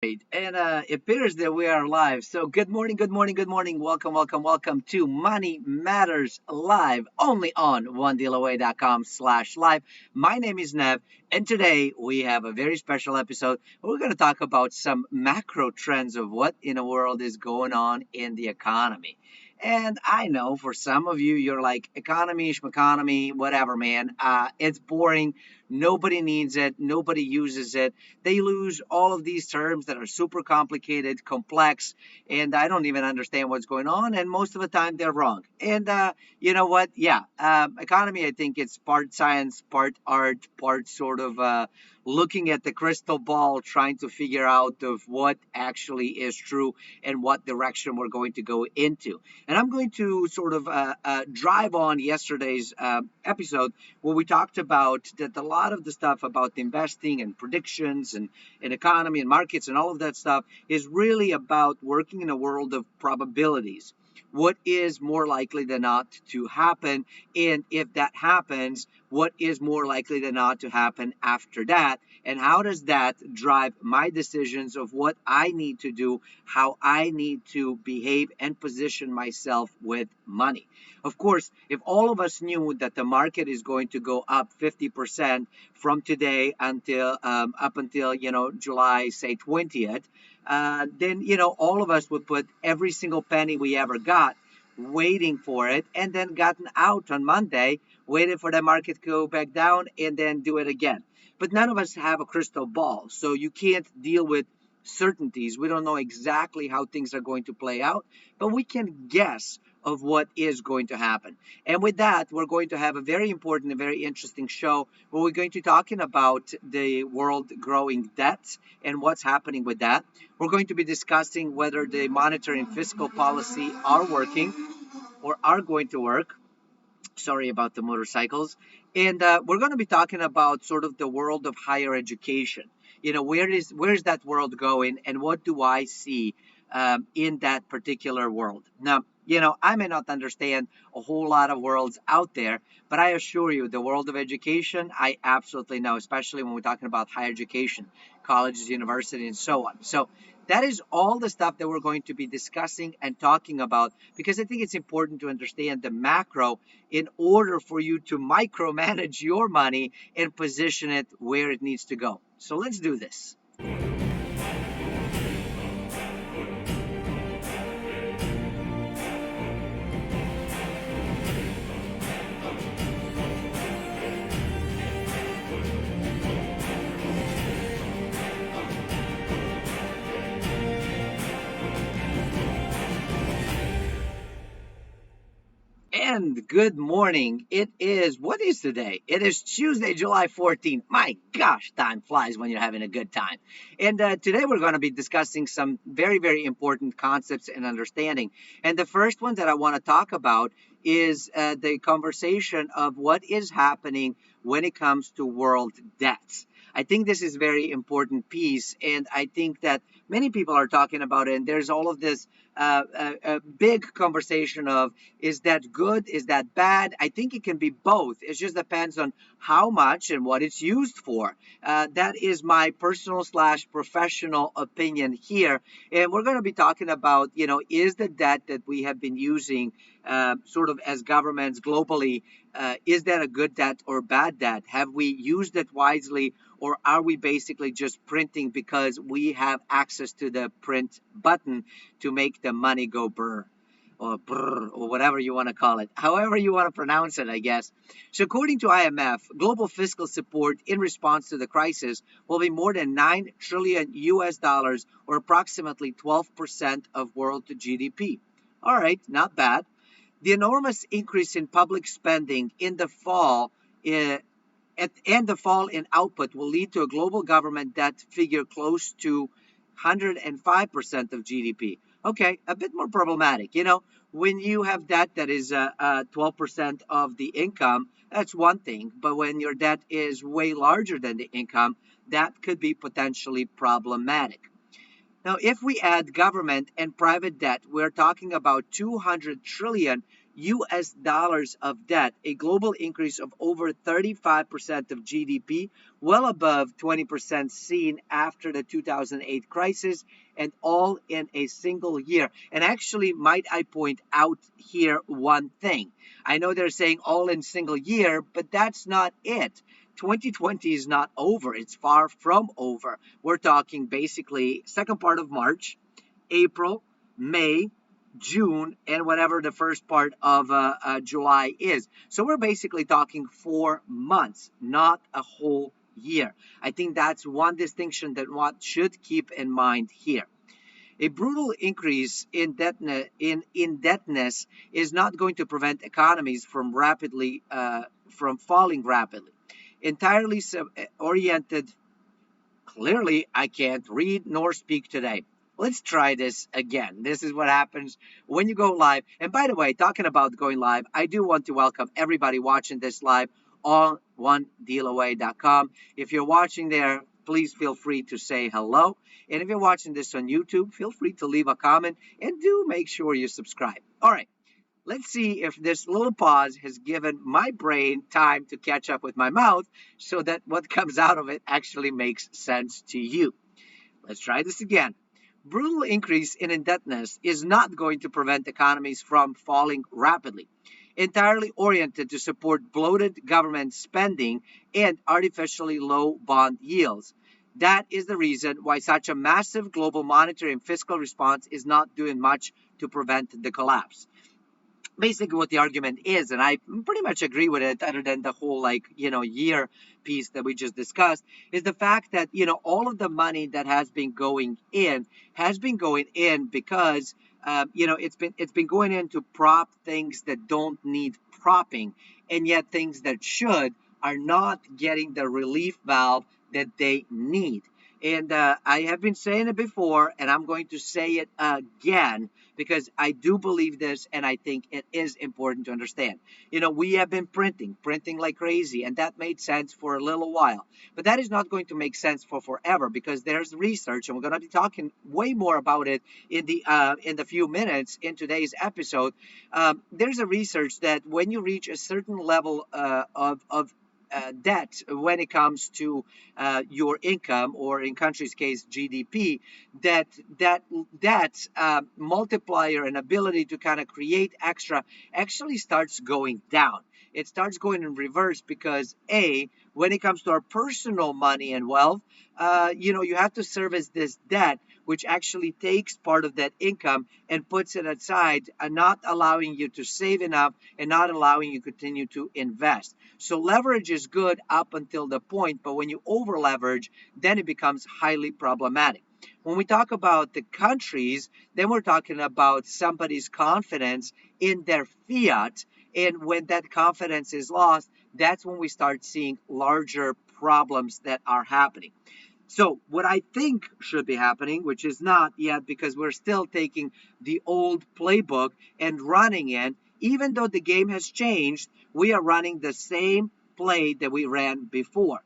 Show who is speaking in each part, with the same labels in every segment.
Speaker 1: And it appears that we are live. So good morning, good morning, good morning. Welcome, welcome, welcome to Money Matters Live, only on onedealaway.com/live. My name is Nev, and today we have a very special episode. We're going to talk about some macro trends of what in the world is going on in the economy. And I know for some of you, you're like, economy, schmeconomy, whatever, man. It's boring. Nobody needs it. Nobody uses it. They lose all of these terms that are super complicated, complex, and I don't even understand what's going on. And most of the time, they're wrong. And you know what? Yeah, economy. I think it's part science, part art, part sort of looking at the crystal ball, trying to figure out of what actually is true and what direction we're going to go into. And I'm going to sort of drive on yesterday's episode where we talked about that a lot of the stuff about investing and predictions and economy and markets and all of that stuff is really about working in a world of probabilities. What is more likely than not to happen? And if that happens, what is more likely than not to happen after that? And how does that drive my decisions of what I need to do, how I need to behave and position myself with money? Of course, if all of us knew that the market is going to go up 50% from today until up until July, say 20th, then all of us would put every single penny we ever got waiting for it and then gotten out on Monday, waited for the market to go back down and then do it again. But none of us have a crystal ball, so you can't deal with certainties. We don't know exactly how things are going to play out, but we can guess of what is going to happen. And with that, we're going to have a very important and very interesting show where we're going to be talking about the world growing debt and what's happening with that. We're going to be discussing whether the monetary and fiscal policy are working or are going to work. Sorry about the motorcycles. And we're going to be talking about sort of the world of higher education. Where's that world going, and what do I see in that particular world? Now, I may not understand a whole lot of worlds out there, but I assure you, the world of education, I absolutely know, especially when we're talking about higher education, colleges, universities, and so on. So that is all the stuff that we're going to be discussing and talking about, because I think it's important to understand the macro in order for you to micromanage your money and position it where it needs to go. So let's do this. And good morning. What is today? It is Tuesday, July 14th. My gosh, time flies when you're having a good time. And today we're going to be discussing some very, very important concepts and understanding. And the first one that I want to talk about is the conversation of what is happening when it comes to world debts. I think this is a very important piece, and I think that many people are talking about it, and there's all of this big conversation of, is that good? Is that bad? I think it can be both. It just depends on how much and what it's used for. That is my personal / professional opinion here. And we're going to be talking about, is the debt that we have been using sort of as governments globally, is that a good debt or bad debt? Have we used it wisely, or are we basically just printing because we have access to the print button to make the money go brr? Or brr, or whatever you want to call it, however you want to pronounce it, I guess. So according to IMF, global fiscal support in response to the crisis will be more than 9 trillion US dollars, or approximately 12% of world GDP. All right, not bad. The enormous increase in public spending in the fall and the fall in output will lead to a global government debt figure close to 105% of GDP. Okay, a bit more problematic. When you have debt that is 12% of the income, that's one thing. But when your debt is way larger than the income, that could be potentially problematic. Now, if we add government and private debt, we're talking about 200 trillion US dollars of debt, a global increase of over 35% of GDP, well above 20% seen after the 2008 crisis, and all in a single year. And actually, might I point out here one thing? I know they're saying all in single year, but that's not it. 2020 is not over. It's far from over. We're talking basically second part of March, April, May, June, and whatever the first part of July is. So we're basically talking 4 months, not a whole year. I think that's one distinction that one should keep in mind here. A brutal increase in indebtedness is not going to prevent economies from falling rapidly. Entirely oriented. Clearly, I can't read nor speak today. Let's try this again. This is what happens when you go live. And by the way, talking about going live, I do want to welcome everybody watching this live on onedealaway.com. If you're watching there, please feel free to say hello. And if you're watching this on YouTube, feel free to leave a comment and do make sure you subscribe. All right. Let's see if this little pause has given my brain time to catch up with my mouth so that what comes out of it actually makes sense to you. Let's try this again. Brutal increase in indebtedness is not going to prevent economies from falling rapidly. Entirely oriented to support bloated government spending and artificially low bond yields. That is the reason why such a massive global monetary and fiscal response is not doing much to prevent the collapse. Basically what the argument is, and I pretty much agree with it, other than the whole year piece that we just discussed, is the fact that all of the money that has been going in because it's been going in to prop things that don't need propping, and yet things that should are not getting the relief valve that they need. And I have been saying it before, and I'm going to say it again because I do believe this, and I think it is important to understand. We have been printing like crazy, and that made sense for a little while. But that is not going to make sense for forever because there's research, and we're going to be talking way more about it in the few minutes in today's episode. There's a research that when you reach a certain level of debt when it comes to your income, or in country's case GDP, that multiplier and ability to kind of create extra actually starts going down. It starts going in reverse because when it comes to our personal money and wealth, you have to service this debt, which actually takes part of that income and puts it aside, and not allowing you to save enough and not allowing you to continue to invest. So leverage is good up until the point, but when you over leverage, then it becomes highly problematic. When we talk about the countries, then we're talking about somebody's confidence in their fiat. And when that confidence is lost, that's when we start seeing larger problems that are happening. So what I think should be happening, which is not yet because we're still taking the old playbook and running it, even though the game has changed, we are running the same play that we ran before.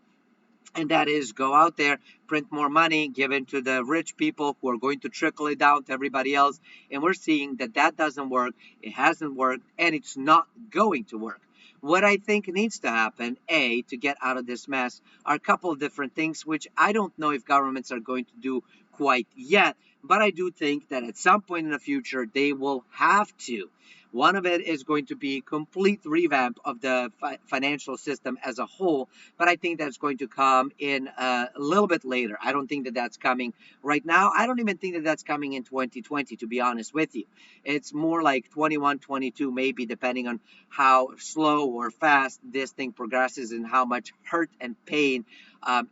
Speaker 1: And that is go out there, print more money, give it to the rich people who are going to trickle it down to everybody else. And we're seeing that that doesn't work, it hasn't worked, and it's not going to work. What I think needs to happen, to get out of this mess, are a couple of different things, which I don't know if governments are going to do quite yet, but I do think that at some point in the future, they will have to. One of it is going to be complete revamp of the financial system as a whole, but I think that's going to come in a little bit later. I don't think that that's coming right now. I don't even think that that's coming in 2020, to be honest with you. It's more like 21, 22, maybe, depending on how slow or fast this thing progresses and how much hurt and pain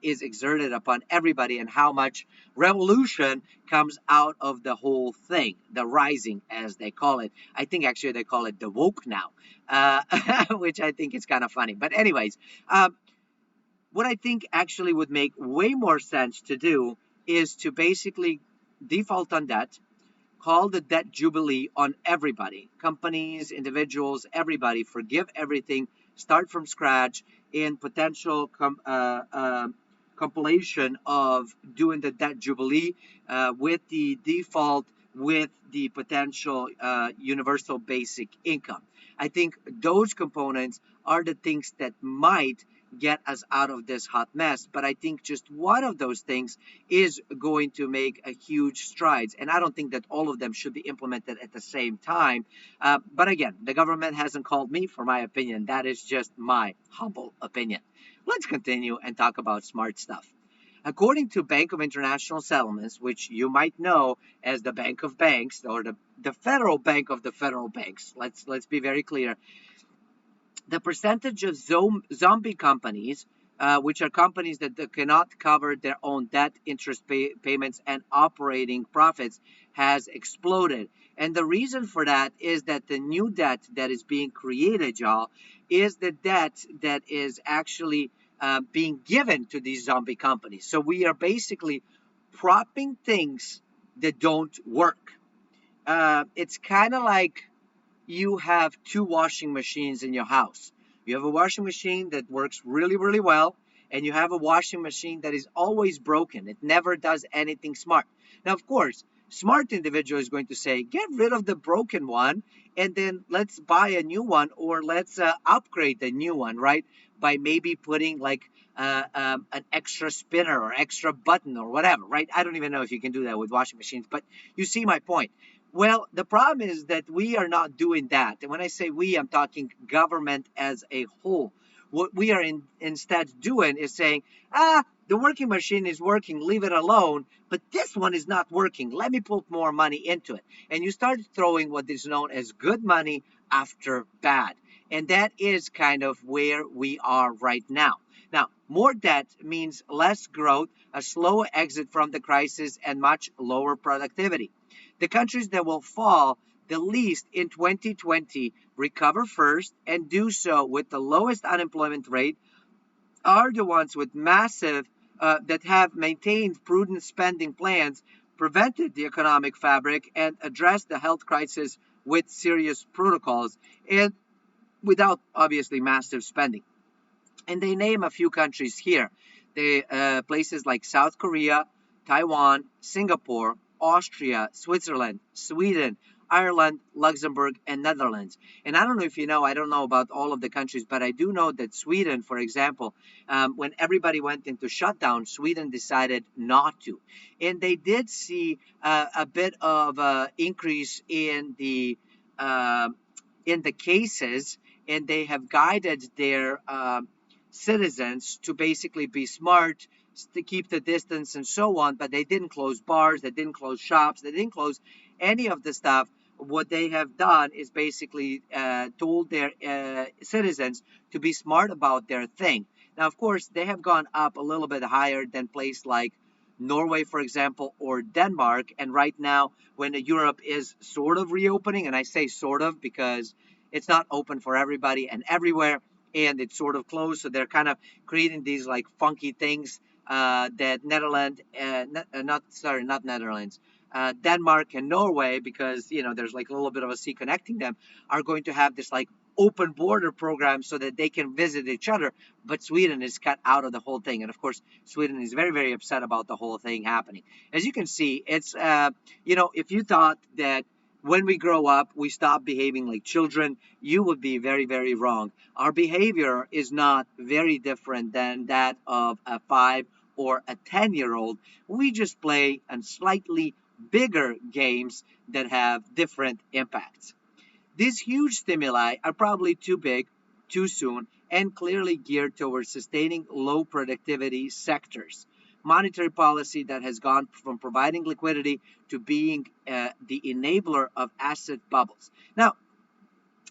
Speaker 1: is exerted upon everybody, and how much revolution comes out of the whole thing, the rising, as they call it. I think actually they call it the woke now, which I think is kind of funny. But anyways, what I think actually would make way more sense to do is to basically default on debt, call the debt Jubilee on everybody, companies, individuals, everybody, forgive everything, start from scratch, in potential compilation of doing the debt Jubilee with the default, with the potential universal basic income. I think those components are the things that might get us out of this hot mess. But I think just one of those things is going to make a huge strides. And I don't think that all of them should be implemented at the same time. But again, the government hasn't called me for my opinion. That is just my humble opinion. Let's continue and talk about smart stuff. According to Bank of International Settlements, which you might know as the Bank of Banks or the federal bank of the federal banks, let's be very clear, the percentage of zombie companies, which are companies that cannot cover their own debt, interest payments, and operating profits, has exploded. And the reason for that is that the new debt that is being created, y'all, is the debt that is actually being given to these zombie companies. So we are basically propping things that don't work. It's kind of like you have two washing machines in your house. You have a washing machine that works really, really well, and you have a washing machine that is always broken. It never does anything smart. Now, of course, smart individual is going to say, get rid of the broken one, and then let's buy a new one, or let's upgrade the new one, right? By maybe putting like an extra spinner or extra button or whatever, right? I don't even know if you can do that with washing machines, but you see my point. Well, the problem is that we are not doing that. And when I say we, I'm talking government as a whole. What we are instead doing is saying, the working machine is working, leave it alone, but this one is not working. Let me put more money into it. And you start throwing what is known as good money after bad. And that is kind of where we are right now. Now, more debt means less growth, a slower exit from the crisis, and much lower productivity. The countries that will fall the least in 2020 recover first and do so with the lowest unemployment rate are the ones with massive that have maintained prudent spending plans, prevented the economic fabric, and addressed the health crisis with serious protocols and without obviously massive spending. And they name a few countries here. The places like South Korea, Taiwan, Singapore, Austria, Switzerland, Sweden, Ireland, Luxembourg, and Netherlands. And I don't know if you know, I don't know about all of the countries, but I do know that Sweden, for example, when everybody went into shutdown, Sweden decided not to. And they did see a bit of increase in the cases, and they have guided their citizens to basically be smart, to keep the distance and so on, but they didn't close bars, they didn't close shops, they didn't close any of the stuff. What they have done is basically told their citizens to be smart about their thing. Now, of course, they have gone up a little bit higher than places like Norway, for example, or Denmark. And right now, when Europe is sort of reopening, and I say sort of because it's not open for everybody and everywhere, and it's sort of closed, so they're kind of creating these like funky things that Netherlands, not Netherlands, Denmark and Norway, because there's like a little bit of a sea connecting them, are going to have this like open border program so that they can visit each other. But Sweden is cut out of the whole thing, and of course, Sweden is very, very upset about the whole thing happening. As you can see, it's if you thought that when we grow up, we stop behaving like children, you would be very, very wrong. Our behavior is not very different than that of a 5 or a 10-year-old. We just play on slightly bigger games that have different impacts. These huge stimuli are probably too big, too soon, and clearly geared towards sustaining low productivity sectors. Monetary policy that has gone from providing liquidity to being the enabler of asset bubbles. Now,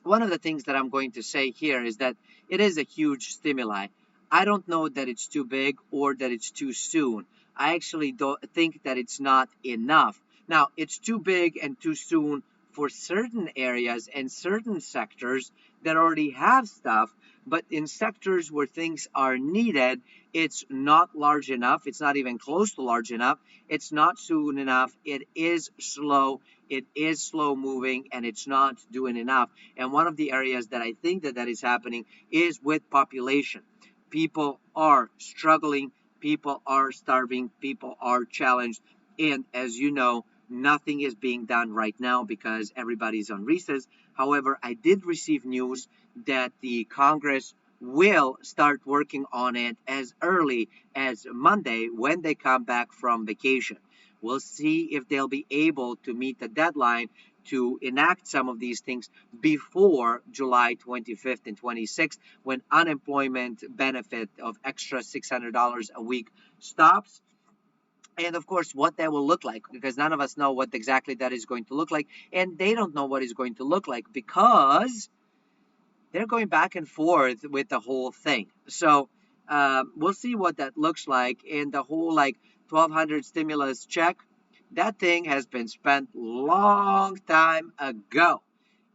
Speaker 1: one of the things that I'm going to say here is that it is a huge stimuli. I don't know that it's too big or that it's too soon. I actually don't think that it's not enough. Now, it's too big and too soon for certain areas and certain sectors that already have stuff, but in sectors where things are needed, it's not large enough. It's not even close to large enough. It's not soon enough. It is slow. It is slow moving, and it's not doing enough. And one of the areas that I think that is happening is with population. People are struggling. People are starving. People are challenged. And as you know, Nothing is being done right now because everybody's on recess. However, I did receive news that the Congress will start working on it as early as Monday when they come back from vacation. We'll see if they'll be able to meet the deadline to enact some of these things before July 25th and 26th, when unemployment benefit of extra $600 a week stops. And of course, what that will look like, because none of us know what exactly that is going to look like, and they don't know what it's going to look like because they're going back and forth with the whole thing. So we'll see what that looks like. In the whole like 1,200 stimulus check, that thing has been spent long time ago,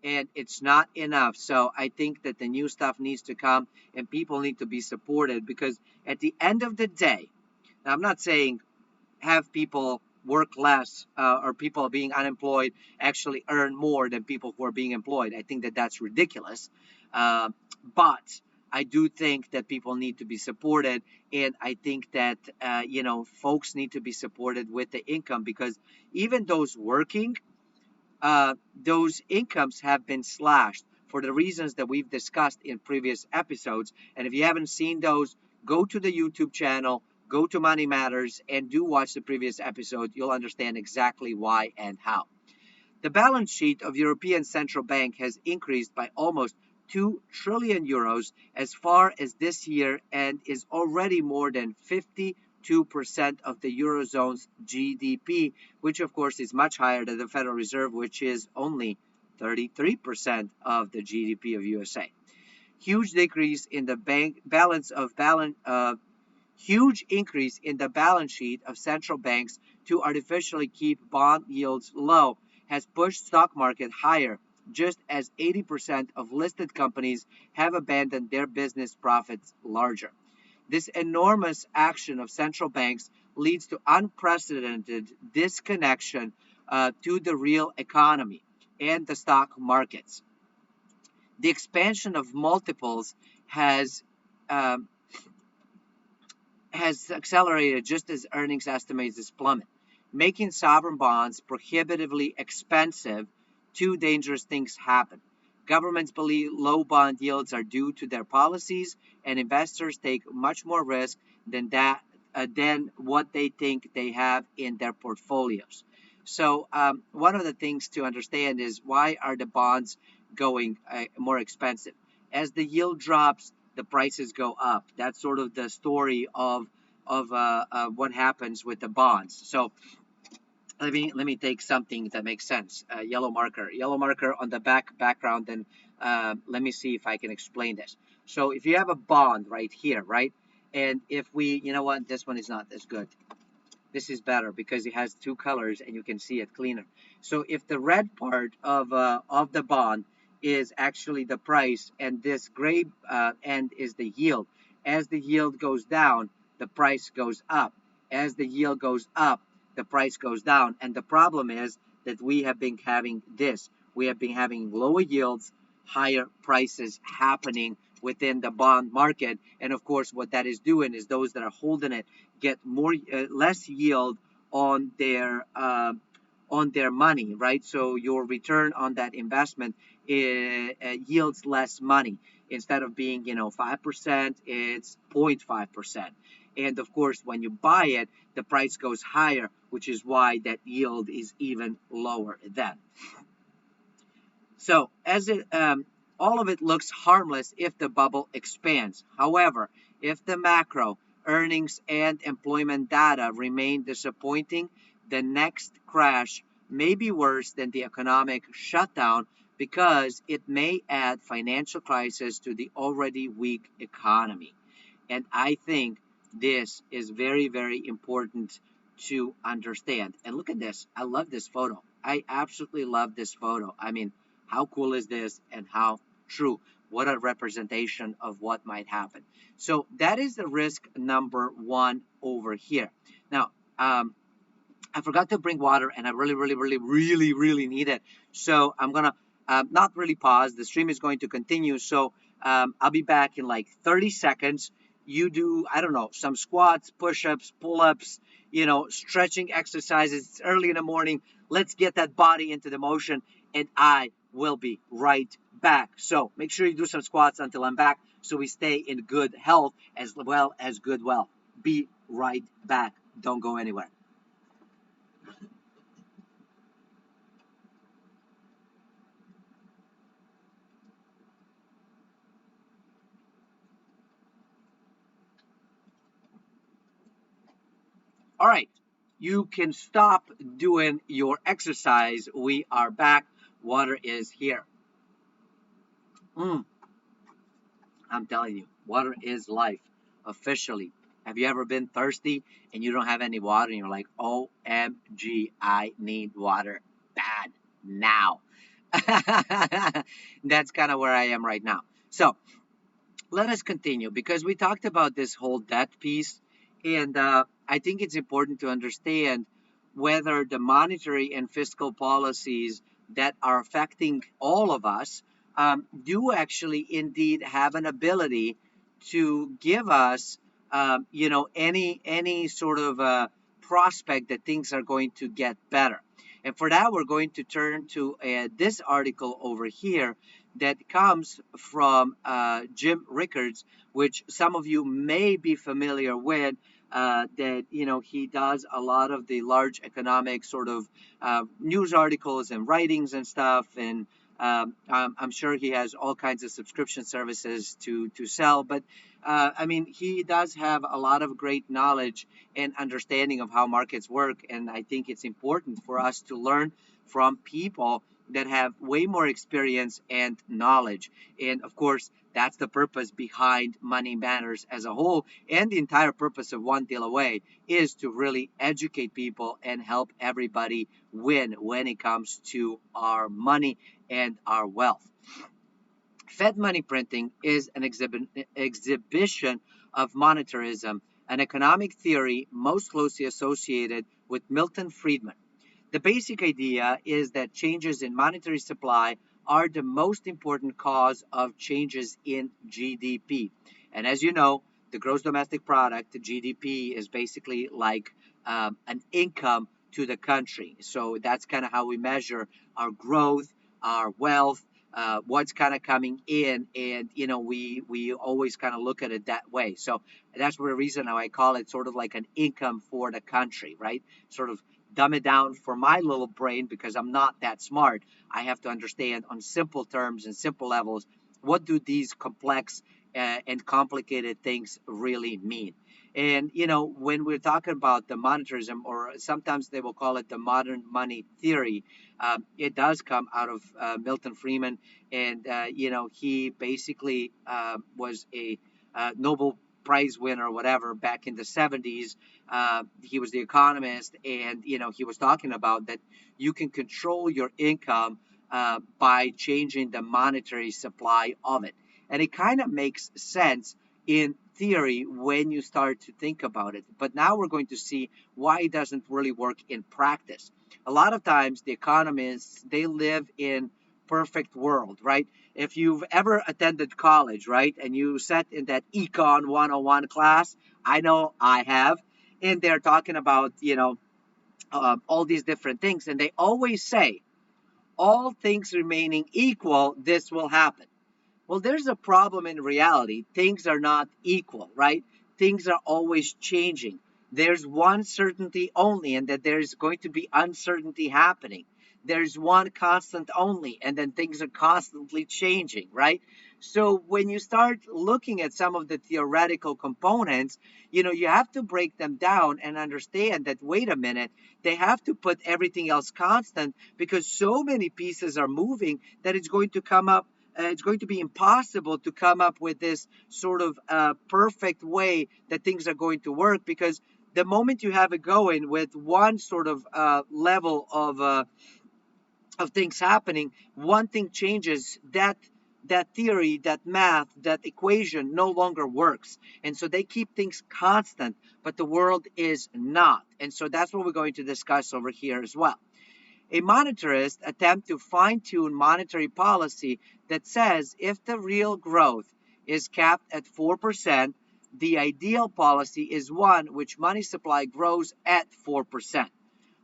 Speaker 1: and it's not enough. So I think that the new stuff needs to come, and people need to be supported, because at the end of the day, now I'm not saying have people work less, or people being unemployed actually earn more than people who are being employed. I think that that's ridiculous. Uh, but I do think that people need to be supported, and I think that folks need to be supported with the income, because even those working, those incomes have been slashed for the reasons that we've discussed in previous episodes. And if you haven't seen those, go to the YouTube channel, go to Money Matters, and do watch the previous episode. You'll understand exactly why and how. The balance sheet of European Central Bank has increased by almost 2 trillion euros as far as this year, and is already more than 52% of the Eurozone's GDP, which of course is much higher than the Federal Reserve, which is only 33% of the GDP of USA. Huge decrease in the huge increase in the balance sheet of central banks to artificially keep bond yields low has pushed stock market higher, just as 80% of listed companies have abandoned their business profits larger. This enormous action of central banks leads to unprecedented disconnection to the real economy and the stock markets. The expansion of multiples um, has accelerated just as earnings estimates plummet, making sovereign bonds prohibitively expensive. Two dangerous things happen. Governments believe low bond yields are due to their policies, and investors take much more risk than what they think they have in their portfolios. So one of the things to understand is, why are the bonds going more expensive? As the yield drops, the prices go up. That's sort of the story of what happens with the bonds. So let me take something that makes sense. Yellow marker on the background, and let me see if I can explain this. So if you have a bond right here, right, and if we, you know what, this one is not as good. This is better because it has two colors and you can see it cleaner. So if the red part of the bond is actually the price, and this gray end is the yield. As the yield goes down, the price goes up. As the yield goes up, the price goes down. And the problem is that we have been having this. We have been having lower yields, higher prices happening within the bond market. And of course, what that is doing is those that are holding it get less yield on their money, right? So your return on that investment yields less money. Instead of being 5%, it's 0.5%. And of course, when you buy it, the price goes higher, which is why that yield is even lower then. So all of it looks harmless if the bubble expands. However, if the macro, earnings, and employment data remain disappointing, the next crash may be worse than the economic shutdown, because it may add financial crisis to the already weak economy. And I think this is very, very important to understand. And look at this. I love this photo. I absolutely love this photo. I mean, how cool is this, and how true? What a representation of what might happen. So that is the risk number one over here. Now, I forgot to bring water, and I really, really, really, really, really need it. So I'm going to not really pause. The stream is going to continue. So I'll be back in like 30 seconds. you do, I don't know, some squats, push-ups, pull-ups, stretching exercises. It's early in the morning. Let's get that body into the motion, and I will be right back. So make sure you do some squats until I'm back so we stay in good health as well as good wealth. Be right back. Don't go anywhere. All right. You can stop doing your exercise. We are back. Water is here. Mm, I'm telling you, water is life, officially. Have you ever been thirsty and you don't have any water and you're like, OMG, I need water bad now? That's kind of where I am right now. So let us continue because we talked about this whole debt piece. And I think it's important to understand whether the monetary and fiscal policies that are affecting all of us do actually indeed have an ability to give us, any sort of prospect that things are going to get better. And for that, we're going to turn to this article over here that comes from Jim Rickards, which some of you may be familiar with. That he does a lot of the large economic sort of news articles and writings and stuff, and I'm sure he has all kinds of subscription services to sell. But I mean, he does have a lot of great knowledge and understanding of how markets work, and I think it's important for us to learn from people that have way more experience and knowledge. And of course, that's the purpose behind Money Matters as a whole. And the entire purpose of One Deal Away is to really educate people and help everybody win when it comes to our money and our wealth. Fed money printing is an exhibition of monetarism, an economic theory most closely associated with Milton Friedman. The basic idea is that changes in monetary supply are the most important cause of changes in GDP. And as you know, the gross domestic product, the GDP, is basically like an income to the country. So that's kind of how we measure our growth, our wealth, what's kind of coming in, and we always kind of look at it that way. So that's the reason how I call it sort of like an income for the country, right? Sort of dumb it down for my little brain because I'm not that smart. I have to understand on simple terms and simple levels what do these complex and complicated things really mean. And when we're talking about the monetarism, or sometimes they will call it the modern money theory, it does come out of Milton Friedman, and he basically was a Nobel Prize winner or whatever back in the 70s. He was the economist, and he was talking about that you can control your income by changing the monetary supply of it, and it kind of makes sense in theory when you start to think about it. But now we're going to see why it doesn't really work in practice. A lot of times the economists, they live in perfect world, right? If you've ever attended college, right, and you sat in that Econ 101 class, I know I have, and they're talking about, all these different things, and they always say, all things remaining equal, this will happen. Well, there's a problem in reality. Things are not equal, right? Things are always changing. There's one certainty only, and that there's going to be uncertainty happening. There's one constant only, and then things are constantly changing, right? So when you start looking at some of the theoretical components, you have to break them down and understand that, wait a minute, they have to put everything else constant because so many pieces are moving that it's going to be impossible to come up with this sort of perfect way that things are going to work, because the moment you have it going with one sort of level of things happening, one thing changes, that theory, that math, that equation no longer works. And so they keep things constant, but the world is not. And so that's what we're going to discuss over here as well. A monetarist attempt to fine-tune monetary policy that says if the real growth is capped at 4%, The ideal policy is one which money supply grows at 4%.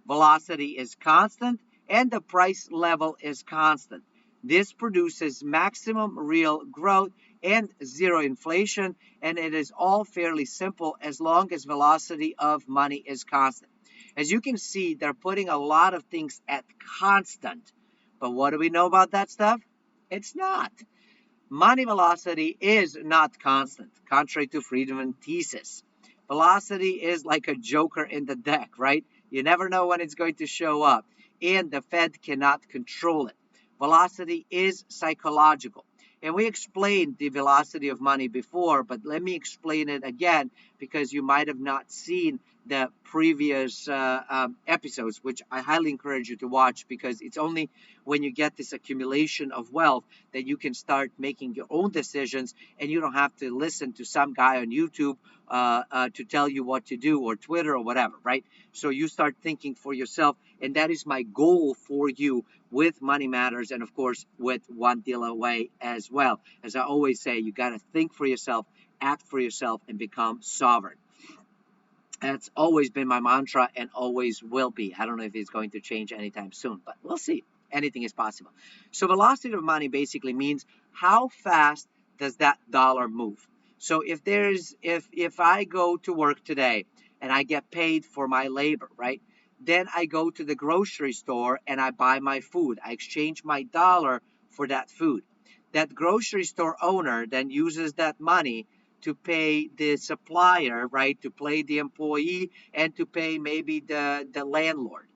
Speaker 1: Velocity is constant and the price level is constant. This produces maximum real growth and zero inflation, and it is all fairly simple as long as velocity of money is constant. As you can see, they're putting a lot of things at constant. But what do we know about that stuff? It's not. Money velocity is not constant, contrary to Friedman's thesis. Velocity is like a joker in the deck, right? You never know when it's going to show up, and the Fed cannot control it. Velocity is psychological. And we explained the velocity of money before, but let me explain it again because you might have not seen the previous episodes, which I highly encourage you to watch because it's only when you get this accumulation of wealth that you can start making your own decisions and you don't have to listen to some guy on YouTube to tell you what to do or Twitter or whatever, right? So you start thinking for yourself, and that is my goal for you with Money Matters and, of course, with One Deal Away as well. As I always say, you got to think for yourself, act for yourself, and become sovereign. That's always been my mantra and always will be. I don't know if it's going to change anytime soon, but we'll see. Anything is possible. So velocity of money basically means how fast does that dollar move. So if I go to work today and I get paid for my labor, right? Then I go to the grocery store and I buy my food. I exchange my dollar for that food. That grocery store owner then uses that money to pay the supplier, right? To pay the employee and to pay maybe the landlord.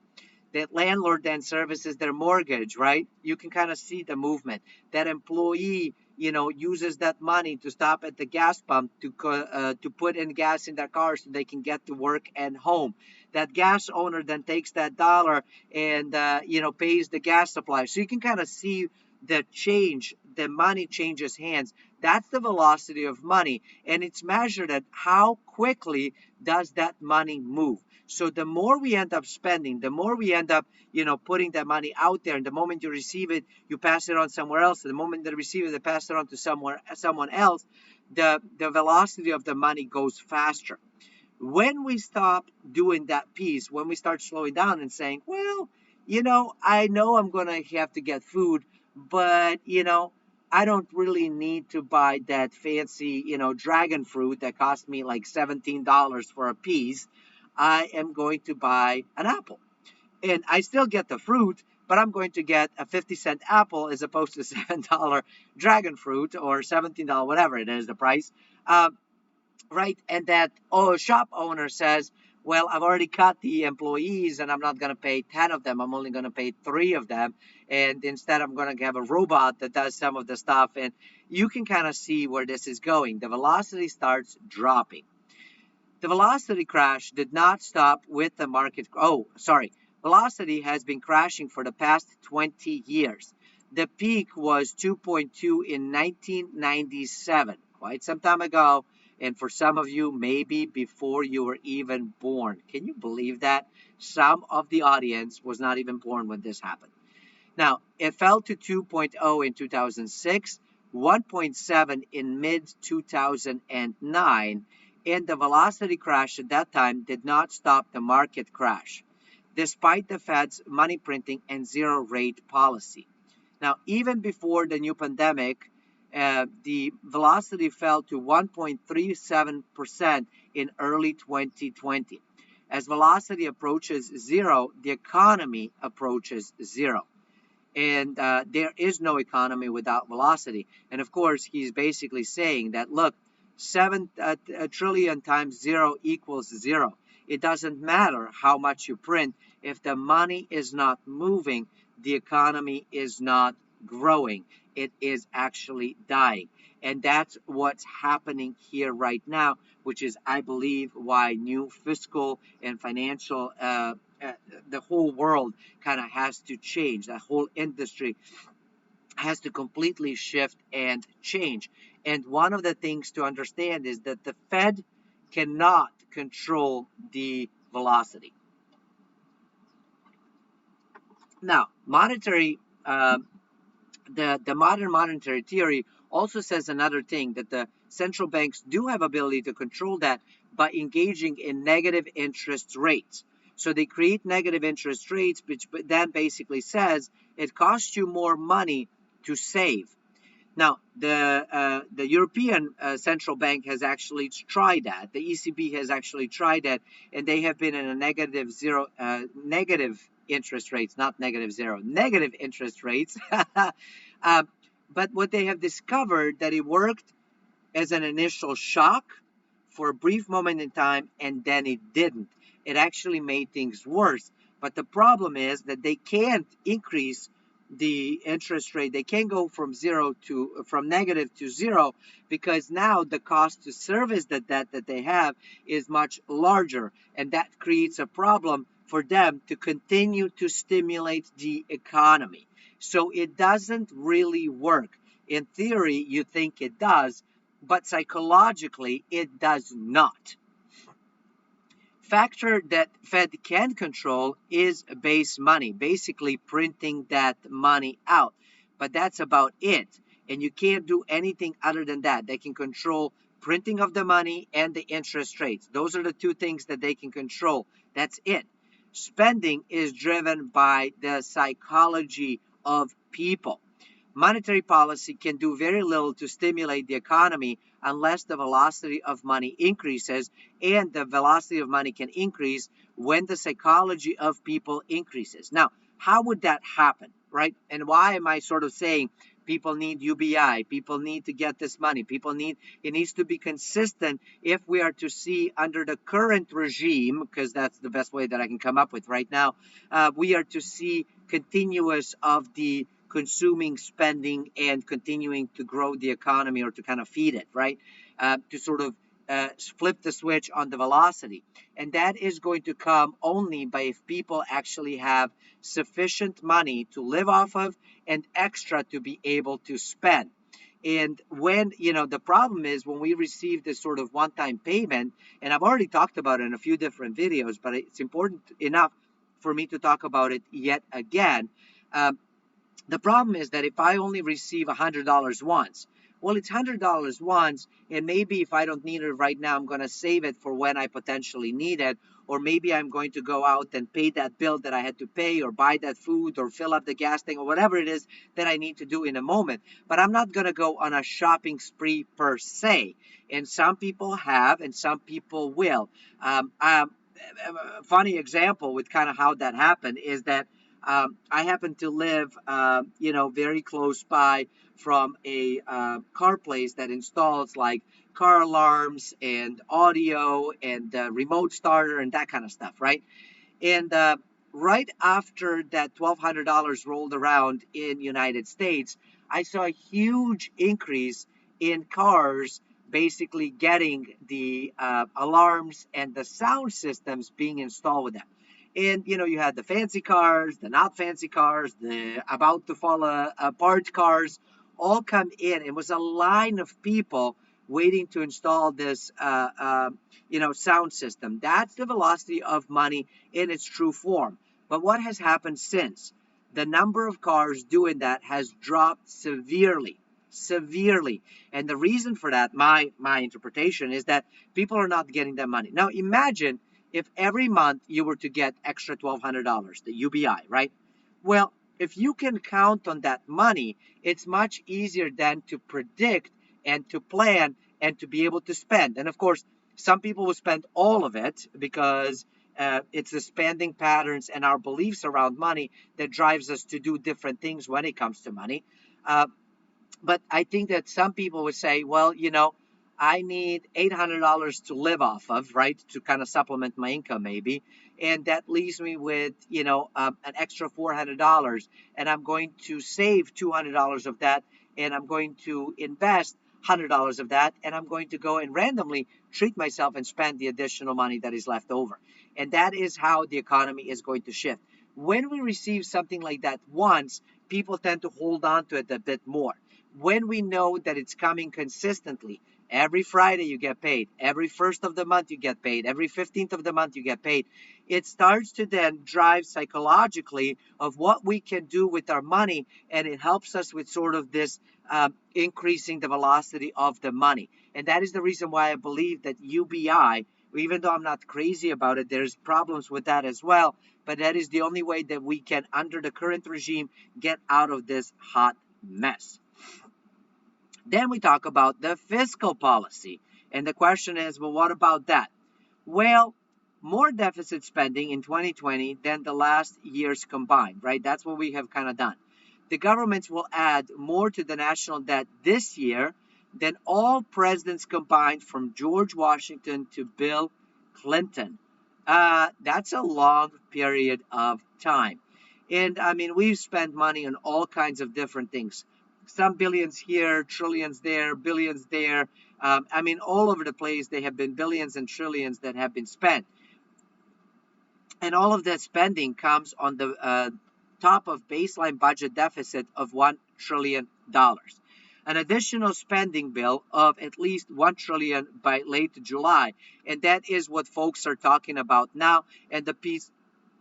Speaker 1: That landlord then services their mortgage, right? You can kind of see the movement. That employee, uses that money to stop at the gas pump to put in gas in their car so they can get to work and home. That gas owner then takes that dollar and pays the gas supplier. So you can kind of see the change. The money changes hands. That's the velocity of money, and it's measured at how quickly does that money move. So the more we end up spending, the more we end up, putting that money out there. And the moment you receive it, you pass it on somewhere else. And the moment they receive it, they pass it on to someone else. The velocity of the money goes faster. When we stop doing that piece, when we start slowing down and saying, well, I know I'm going to have to get food, but, I don't really need to buy that fancy, dragon fruit that cost me like $17 for a piece. I am going to buy an apple. And I still get the fruit, but I'm going to get a 50-cent apple as opposed to $7 dragon fruit or $17, whatever it is, the price. Right? And that shop owner says, well, I've already cut the employees and I'm not going to pay 10 of them. I'm only going to pay 3 of them. And instead, I'm going to have a robot that does some of the stuff. And you can kind of see where this is going. The velocity starts dropping. The velocity crash did not stop with the market. Oh, sorry. Velocity has been crashing for the past 20 years. The peak was 2.2 in 1997, quite some time ago. And for some of you, maybe before you were even born. Can you believe that? Some of the audience was not even born when this happened. Now, it fell to 2.0 in 2006, 1.7 in mid-2009, and the velocity crash at that time did not stop the market crash, despite the Fed's money printing and zero rate policy. Now, even before the new pandemic, the velocity fell to 1.37% in early 2020. As velocity approaches zero, the economy approaches zero. And there is no economy without velocity. And of course, he's basically saying that, look, 7 trillion times zero equals zero. It doesn't matter how much you print. If the money is not moving, the economy is not growing. It is actually dying. And that's what's happening here right now, which is, I believe, why new fiscal and financial, the whole world kind of has to change. The whole industry has to completely shift and change. And one of the things to understand is that the Fed cannot control the velocity. Now, the modern monetary theory also says another thing, that the central banks do have ability to control that by engaging in negative interest rates. So they create negative interest rates, which then basically says it costs you more money to save. Now, the European Central Bank has actually tried that. The ECB has actually tried that, and they have been in a negative interest rates, not negative zero, negative interest rates. uh, but what they have discovered that it worked as an initial shock for a brief moment in time, and then it didn't. It actually made things worse. But the problem is that they can't increase the interest rate. They can't go from negative to zero, because now the cost to service the debt that they have is much larger, and that creates a problem for them to continue to stimulate the economy. So it doesn't really work. In theory, you think it does, but psychologically, it does not. Factor that Fed can control is base money, basically printing that money out. But that's about it. And you can't do anything other than that. They can control printing of the money and the interest rates. Those are the two things that they can control. That's it. Spending is driven by the psychology of people. Monetary policy can do very little to stimulate the economy unless the velocity of money increases, and the velocity of money can increase when the psychology of people increases. Now, how would that happen, right? And why am I sort of saying people need UBI, people need to get this money, it needs to be consistent if we are to see under the current regime, because that's the best way that I can come up with right now, we are to see continuous of the consuming, spending, and continuing to grow the economy, or to kind of feed it, right? To sort of flip the switch on the velocity. And that is going to come only by if people actually have sufficient money to live off of and extra to be able to spend. And when, the problem is when we receive this sort of one-time payment, and I've already talked about it in a few different videos, but it's important enough for me to talk about it yet again. The problem is that if I only receive $100 once, well, it's $100 once, and maybe if I don't need it right now, I'm going to save it for when I potentially need it, or maybe I'm going to go out and pay that bill that I had to pay, or buy that food, or fill up the gas tank, or whatever it is that I need to do in a moment. But I'm not going to go on a shopping spree per se, and some people have, and some people will. A funny example with kind of how that happened is that I happen to live, very close by from a car place that installs like car alarms and audio and remote starter and that kind of stuff, right? And right after that $1,200 rolled around in United States, I saw a huge increase in cars basically getting the alarms and the sound systems being installed with them. And, you had the fancy cars, the not fancy cars, the about to fall apart cars, all come in. It was a line of people waiting to install this, sound system. That's the velocity of money in its true form. But what has happened since? The number of cars doing that has dropped severely. Severely. And the reason for that, my interpretation, is that people are not getting that money. Now, imagine if every month you were to get extra $1,200, the UBI, right? Well, if you can count on that money, it's much easier then to predict and to plan and to be able to spend. And of course, some people will spend all of it because it's the spending patterns and our beliefs around money that drives us to do different things when it comes to money. But I think that some people would say, well, I need $800 to live off of, right? To kind of supplement my income maybe. And that leaves me with, an extra $400, and I'm going to save $200 of that, and I'm going to invest $100 of that, and I'm going to go and randomly treat myself and spend the additional money that is left over. And that is how the economy is going to shift. When we receive something like that once, people tend to hold on to it a bit more. When we know that it's coming consistently, Every Friday you get paid. Every first of the month you get paid. Every 15th of the month you get paid. It starts to then drive psychologically of what we can do with our money, and it helps us with sort of this increasing the velocity of the money. And that is the reason why I believe that UBI, even though I'm not crazy about it, there's problems with that as well. But that is the only way that we can, under the current regime, get out of this hot mess. Then we talk about the fiscal policy. And the question is, well, what about that? Well, more deficit spending in 2020 than the last years combined, right? That's what we have kind of done. The governments will add more to the national debt this year than all presidents combined from George Washington to Bill Clinton. That's a long period of time. And I mean, we've spent money on all kinds of different things. Some billions here, trillions there, billions there. I mean, all over the place, there have been billions and trillions that have been spent. And all of that spending comes on the top of baseline budget deficit of $1 trillion. An additional spending bill of at least $1 trillion by late July. And that is what folks are talking about now. And the piece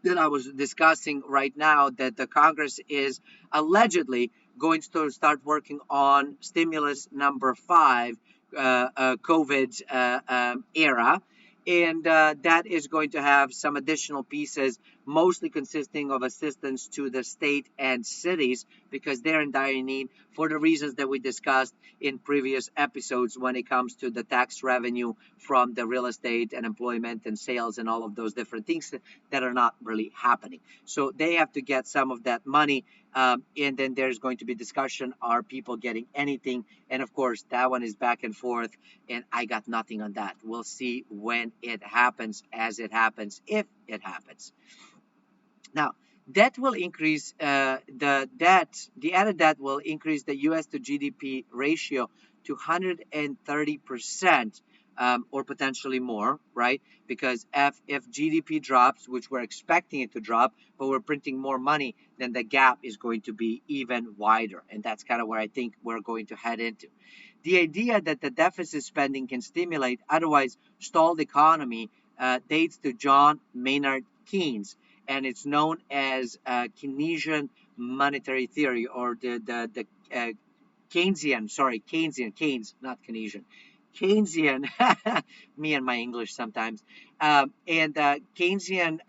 Speaker 1: that I was discussing right now, that the Congress is allegedly going to start working on stimulus number 5, COVID era. And that is going to have some additional pieces, mostly consisting of assistance to the state and cities, because they're in dire need for the reasons that we discussed in previous episodes when it comes to the tax revenue from the real estate and employment and sales and all of those different things that are not really happening. So they have to get some of that money. And then there's going to be discussion, are people getting anything? And of course, that one is back and forth, and I got nothing on that. We'll see when it happens, as it happens, if it happens. Now, debt will increase, the added debt will increase the US to GDP ratio to 130%. Or potentially more, right? Because if GDP drops, which we're expecting it to drop, but we're printing more money, then the gap is going to be even wider. And that's kind of where I think we're going to head into. The idea that the deficit spending can stimulate otherwise stalled economy dates to John Maynard Keynes, and it's known as Keynesian monetary theory, or the Keynes, not Keynesian. Keynesian, me and my English sometimes, and Keynesian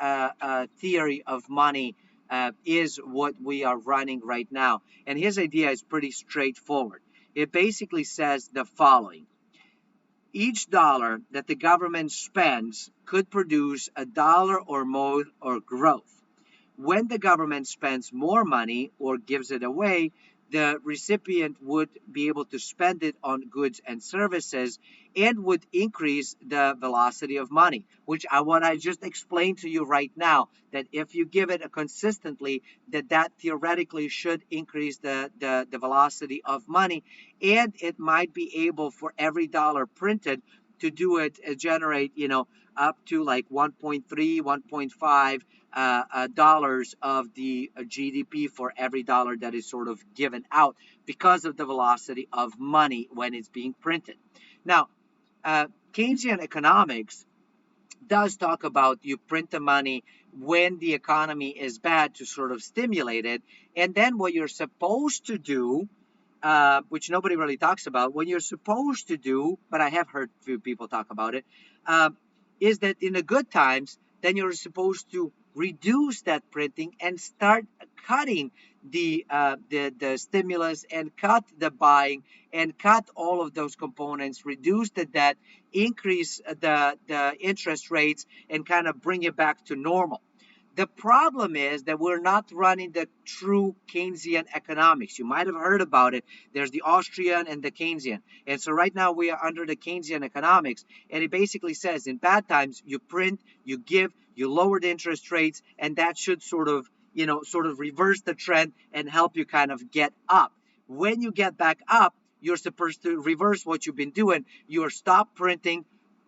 Speaker 1: theory of money is what we are running right now. And his idea is pretty straightforward. It basically says the following: each dollar that the government spends could produce a dollar or more or growth. When the government spends more money or gives it away, the recipient would be able to spend it on goods and services and would increase the velocity of money, which what I just explained to you right now, that if you give it consistently, that theoretically should increase the velocity of money, and it might be able, for every dollar printed, to do it, generate, up to like 1.3, 1.5 dollars of the GDP for every dollar that is sort of given out, because of the velocity of money when it's being printed. Now, Keynesian economics does talk about you print the money when the economy is bad to sort of stimulate it, and then what you're supposed to do, which nobody really talks about, what you're supposed to do, but I have heard few people talk about it, is that in the good times, then you're supposed to reduce that printing and start cutting the stimulus, and cut the buying, and cut all of those components, reduce the debt, increase the interest rates, and kind of bring it back to normal. The problem is that we're not running the true Keynesian economics. You might have heard about it. There's the Austrian and the Keynesian. And so right now we are under the Keynesian economics. And it basically says in bad times, you print, you give, you lower the interest rates, and that should sort of reverse the trend and help you kind of get up. When you get back up, you're supposed to reverse what you've been doing. You're stop printing,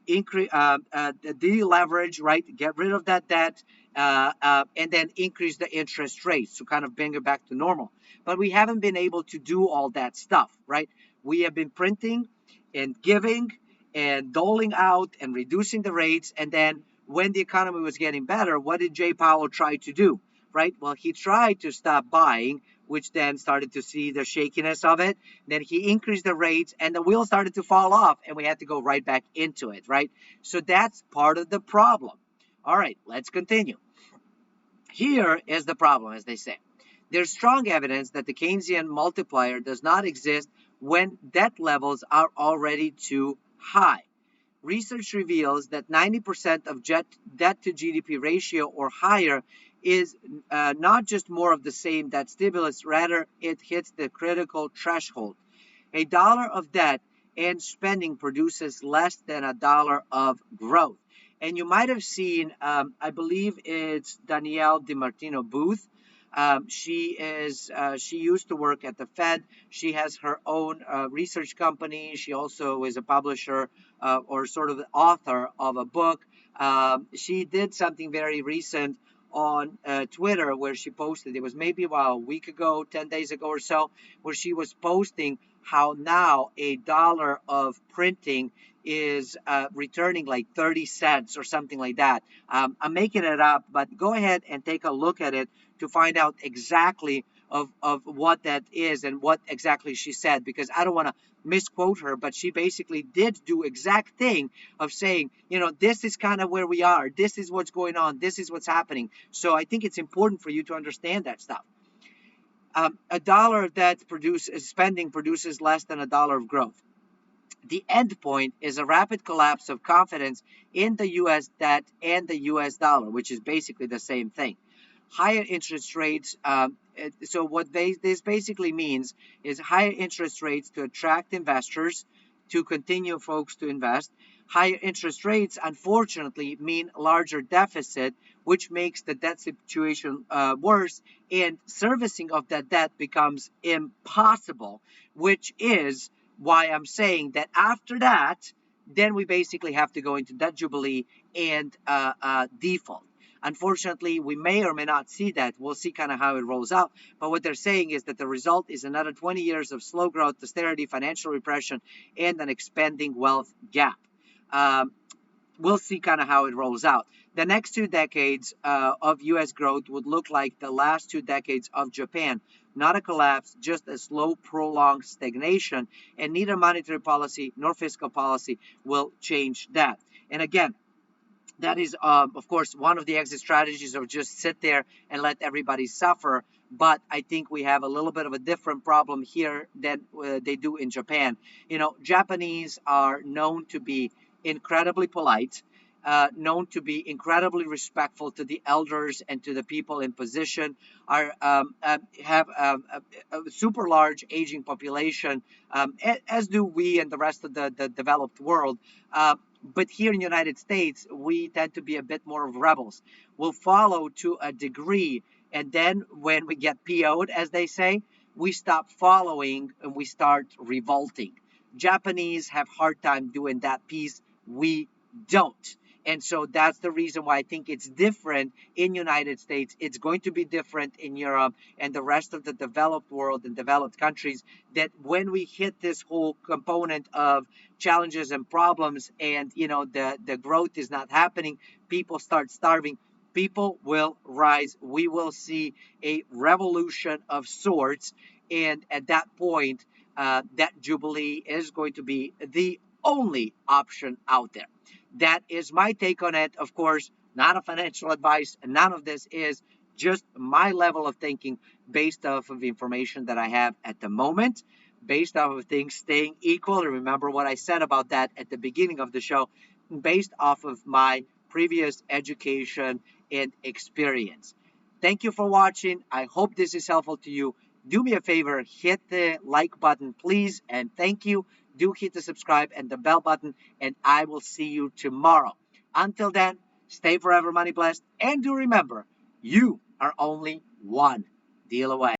Speaker 1: deleverage, right? Get rid of that debt, and then increase the interest rates to kind of bring it back to normal. But we haven't been able to do all that stuff, right? We have been printing, and giving and doling out and reducing the rates. And then when the economy was getting better, what did Jay Powell try to do? Right? Well, he tried to stop buying, which then started to see the shakiness of it. Then he increased the rates and the wheel started to fall off and we had to go right back into it, right? So that's part of the problem. All right, let's continue. Here is the problem, as they say. There's strong evidence that the Keynesian multiplier does not exist when debt levels are already too high. Research reveals that 90% of debt to GDP ratio or higher is not just more of the same debt stimulus, rather, it hits the critical threshold. A dollar of debt and spending produces less than a dollar of growth. And you might have seen, I believe it's Danielle DiMartino Booth. She used to work at the Fed. She has her own research company. She also is a publisher or sort of the author of a book. She did something very recent on Twitter where she posted, it was maybe about a week ago, 10 days ago or so, where she was posting how now a dollar of printing is returning like 30 cents or something like that. I'm making it up, but go ahead and take a look at it to find out exactly of what that is and what exactly she said, because I don't want to misquote her, but she basically did do exact thing of saying, this is kind of where we are. This is what's going on. This is what's happening. So I think it's important for you to understand that stuff. A dollar of debt spending produces less than a dollar of growth. The end point is a rapid collapse of confidence in the U.S. debt and the U.S. dollar, which is basically the same thing. Higher interest rates. So what this basically means is higher interest rates to attract investors, to continue folks to invest. Higher interest rates, unfortunately, mean larger deficit, which makes the debt situation worse, and servicing of that debt becomes impossible, which is why I'm saying that after that, then we basically have to go into debt jubilee and default. Unfortunately, we may or may not see that. We'll see kind of how it rolls out. But what they're saying is that the result is another 20 years of slow growth, austerity, financial repression, and an expanding wealth gap. We'll see kind of how it rolls out. The next 2 decades of U.S. growth would look like the last 2 decades of Japan. Not a collapse, just a slow, prolonged stagnation. And neither monetary policy nor fiscal policy will change that. And again, that is, of course, one of the exit strategies of just sit there and let everybody suffer. But I think we have a little bit of a different problem here than they do in Japan. Japanese are known to be incredibly polite, known to be incredibly respectful to the elders and to the people in position, have a super large aging population, as do we and the rest of the developed world. But here in the United States, we tend to be a bit more of rebels. We'll follow to a degree, and then when we get PO'd, as they say, we stop following and we start revolting. Japanese have hard time doing that piece. We don't. And so that's the reason why I think it's different in United States. It's going to be different in Europe and the rest of the developed world and developed countries, that when we hit this whole component of challenges and problems and, the growth is not happening, people start starving, people will rise. We will see a revolution of sorts. And at that point, that Jubilee is going to be the only option out there. That is my take on it. Of course, not a financial advice. None of this is just my level of thinking based off of information that I have at the moment, based off of things staying equal. Remember what I said about that at the beginning of the show, based off of my previous education and experience. Thank you for watching. I hope this is helpful to you. Do me a favor, hit the like button, please, and thank you. Do hit the subscribe and the bell button, and I will see you tomorrow. Until then, stay forever money blessed, and do remember, you are only one deal away.